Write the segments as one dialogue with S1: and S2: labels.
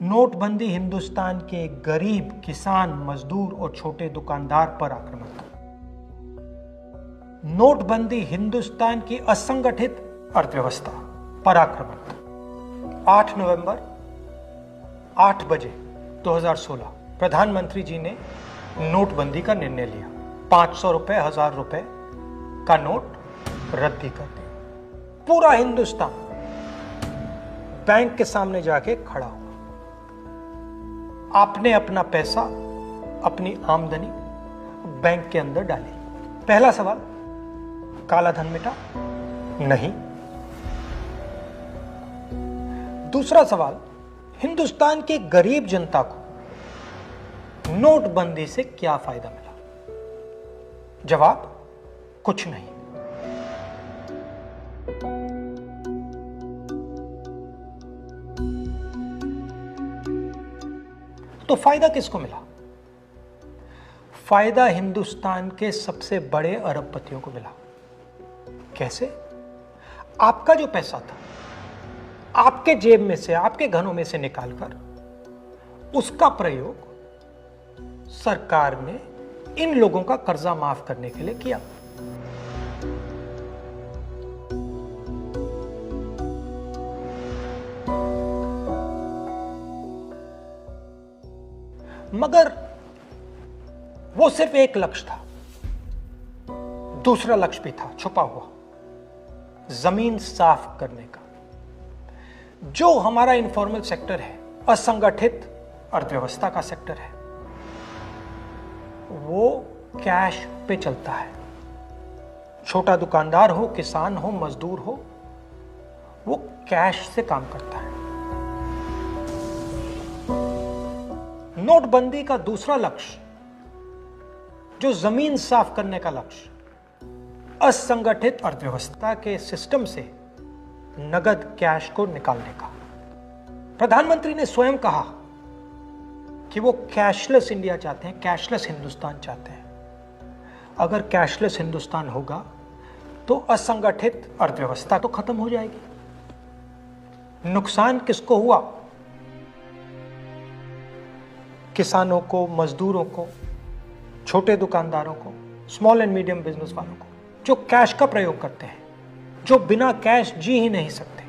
S1: नोटबंदी हिंदुस्तान के गरीब, किसान, मजदूर और छोटे दुकानदार पर आक्रमण था। नोटबंदी हिंदुस्तान की असंगठित अर्थव्यवस्था पर आक्रमण था। 8 नवंबर 8 बजे 2016 प्रधानमंत्री जी ने नोटबंदी का निर्णय लिया। 500 रुपए, 1000 रुपए का नोट रद्दी कर दिया। पूरा हिंदुस्तान बैंक के सामने जाके खड़ा हुआ। आपने अपना पैसा, अपनी आमदनी बैंक के अंदर डाली। पहला सवाल, काला धन मिटा? नहीं। दूसरा सवाल, हिंदुस्तान के गरीब जनता को नोटबंदी से क्या फायदा मिला? जवाब, कुछ नहीं। तो फायदा किसको मिला? फायदा हिंदुस्तान के सबसे बड़े अरबपतियों को मिला। कैसे? आपका जो पैसा था, आपके जेब में से, आपके घरों में से निकालकर उसका प्रयोग सरकार ने इन लोगों का कर्जा माफ करने के लिए किया। मगर वो सिर्फ एक लक्ष्य था। दूसरा लक्ष्य भी था छुपा हुआ, जमीन साफ करने का। जो हमारा इनफॉर्मल सेक्टर है, असंगठित अर्थव्यवस्था का सेक्टर है, वो कैश पे चलता है। छोटा दुकानदार हो, किसान हो, मजदूर हो, वो कैश से काम करता है। नोटबंदी का दूसरा लक्ष्य, जो जमीन साफ करने का लक्ष्य, असंगठित अर्थव्यवस्था के सिस्टम से नगद कैश को निकालने का। प्रधानमंत्री ने स्वयं कहा कि वो कैशलेस इंडिया चाहते हैं, कैशलेस हिंदुस्तान चाहते हैं। अगर कैशलेस हिंदुस्तान होगा तो असंगठित अर्थव्यवस्था तो खत्म हो जाएगी। नुकसान किसको हुआ? किसानों को, मजदूरों को, छोटे दुकानदारों को, स्मॉल एंड मीडियम बिजनेस वालों को, जो कैश का प्रयोग करते हैं, जो बिना कैश जी ही नहीं सकते।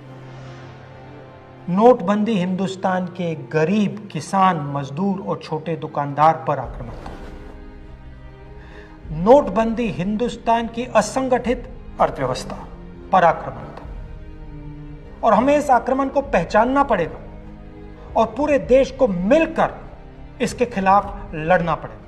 S1: नोटबंदी हिंदुस्तान के गरीब, किसान, मजदूर और छोटे दुकानदार पर आक्रमण था। नोटबंदी हिंदुस्तान की असंगठित अर्थव्यवस्था पर आक्रमण था। और हमें इस आक्रमण को पहचानना पड़ेगा और पूरे देश को मिलकर इसके खिलाफ लड़ना पड़ेगा।